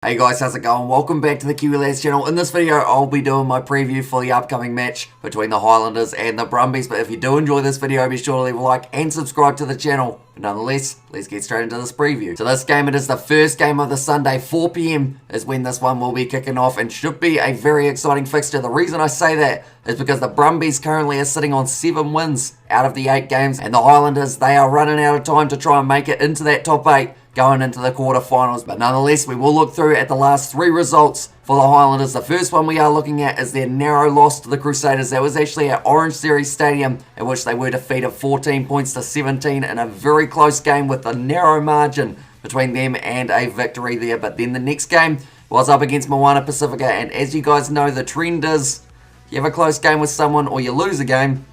Hey guys, how's it going? Welcome back to the Kiwi Lads channel. In this video, I'll be doing my preview for the upcoming match between the Highlanders and the Brumbies. But if you do enjoy this video, be sure to leave a like and subscribe to the channel. But nonetheless, let's get straight into this preview. So this game, it is the first game of the Sunday. 4 PM is when this one will be kicking off and should be a very exciting fixture. The reason I say that is because the Brumbies currently are sitting on 7 wins out of the 8 games. And the Highlanders, they are running out of time to try and make it into that top 8. Going into the quarterfinals. But nonetheless, we will look through at the last 3 results for the Highlanders. The first one we are looking at is their narrow loss to the Crusaders. That was actually at Orange Series Stadium, in which they were defeated 14 points to 17 in a very close game with a narrow margin between them and a victory there. But then the next game was up against Moana Pacifica, and as you guys know, the trend is you have a close game with someone or you lose a game,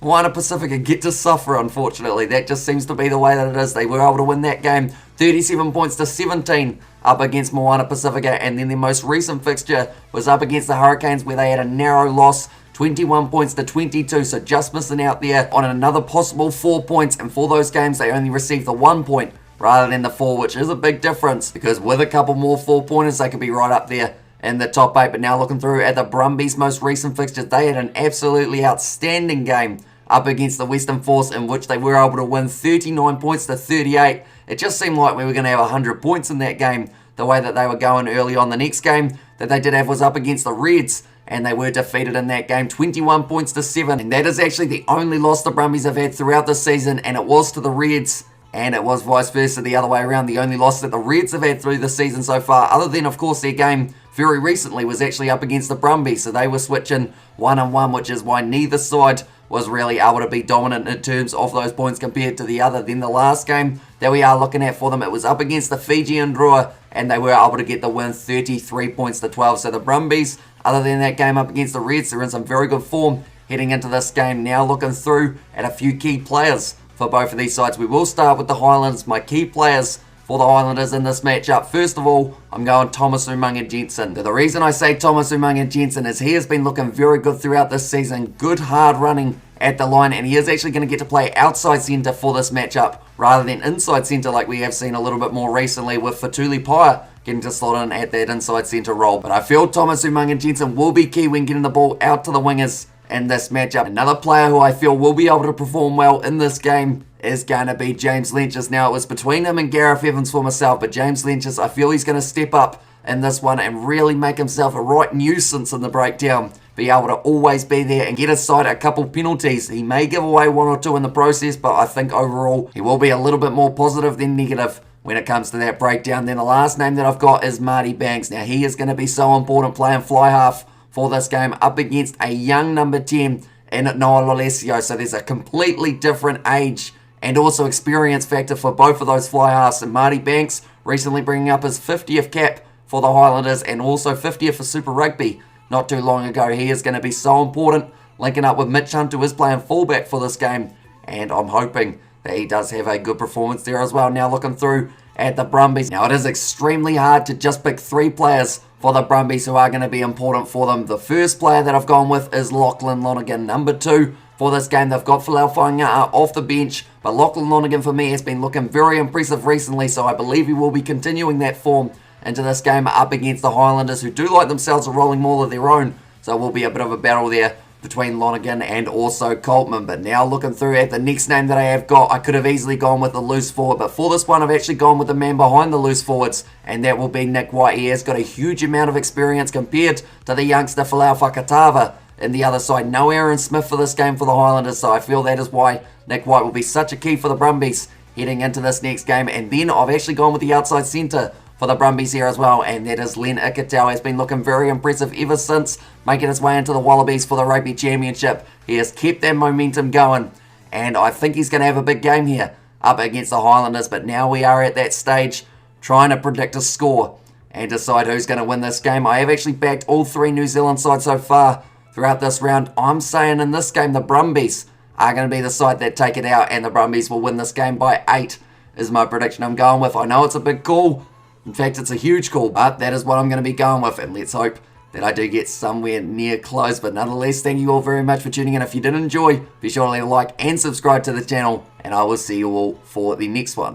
Moana Pacifica get to suffer, unfortunately. That just seems to be the way that it is. They were able to win that game 37 points to 17 up against Moana Pacifica, and then their most recent fixture was up against the Hurricanes, where they had a narrow loss, 21 points to 22, so just missing out there on another possible 4 points, and for those games they only received the 1 point rather than the 4, which is a big difference, because with a couple more 4-pointers they could be right up there in the top 8. But now looking through at the Brumbies' most recent fixtures, they had an absolutely outstanding game up against the Western Force, in which they were able to win 39 points to 38. It just seemed like we were going to have 100 points in that game, the way that they were going early on. The next game that they did have was up against the Reds, and they were defeated in that game 21 points to 7. And that is actually the only loss the Brumbies have had throughout the season, and it was to the Reds. And it was vice versa the other way around. The only loss that the Reds have had through the season so far, other than, of course, their game very recently, was actually up against the Brumbies. So they were switching 1-1, which is why neither side was really able to be dominant in terms of those points compared to the other. Then the last game that we are looking at for them, it was up against the Fijian Drua, and they were able to get the win 33 points to 12. So the Brumbies, other than that game up against the Reds, they're in some very good form heading into this game. Now looking through at a few key players for both of these sides. We will start with the Highlanders. My key players for the Highlanders in this matchup. First of all, I'm going Thomas Umaga-Jensen. The reason I say Thomas Umaga-Jensen is he has been looking very good throughout this season. Good hard running at the line, and he is actually going to get to play outside centre for this matchup rather than inside centre like we have seen a little bit more recently, with Fatuli Paya getting to slot in at that inside centre role. But I feel Thomas Umaga-Jensen will be key when getting the ball out to the wingers in this matchup. Another player who I feel will be able to perform well in this game is going to be James Lynches. Now, it was between him and Gareth Evans for myself, but James Lynches, I feel he's going to step up in this one and really make himself a right nuisance in the breakdown. Be able to always be there and get aside a couple penalties. He may give away 1 or 2 in the process, but I think overall he will be a little bit more positive than negative when it comes to that breakdown. Then the last name that I've got is Marty Banks. Now, he is going to be so important playing fly half for this game up against a young number 10 in Noah Lolesio. So there's a completely different age and also experience factor for both of those fly halves. And Marty Banks recently bringing up his 50th cap for the Highlanders and also 50th for Super Rugby not too long ago. He is going to be so important, linking up with Mitch Hunt, who is playing fullback for this game, and I'm hoping that he does have a good performance there as well. Now looking through at the Brumbies. Now it is extremely hard to just pick 3 players for the Brumbies who are going to be important for them. The first player that I've gone with is Lachlan Lonergan. Number 2 for this game, they've got Folau Fainga'a off the bench, but Lachlan Lonergan for me has been looking very impressive recently, so I believe he will be continuing that form into this game up against the Highlanders, who do like themselves a rolling maul of their own. So it will be a bit of a battle there between Lonergan and also Coltman. But now looking through at the next name that I have got, I could have easily gone with the loose forward, but for this one I've actually gone with the man behind the loose forwards, and that will be Nick White. He has got a huge amount of experience compared to the youngster Folau Fakatava in the other side. No Aaron Smith for this game for the Highlanders, so I feel that is why Nick White will be such a key for the Brumbies heading into this next game. And then I've actually gone with the outside centre for the Brumbies here as well, and that is Len Ikitau. Has been looking very impressive ever since making his way into the Wallabies for the Rugby Championship. He has kept that momentum going, and I think he's going to have a big game here up against the Highlanders. But now we are at that stage trying to predict a score and decide who's going to win this game. I have actually backed all 3 New Zealand sides so far throughout this round. I'm saying in this game the Brumbies are going to be the side that take it out, and the Brumbies will win this game by 8 is my prediction I'm going with. I know it's a big call. In fact, it's a huge call, but that is what I'm going to be going with, and let's hope that I do get somewhere near close. But nonetheless, thank you all very much for tuning in. If you did enjoy, be sure to leave a like and subscribe to the channel, and I will see you all for the next one.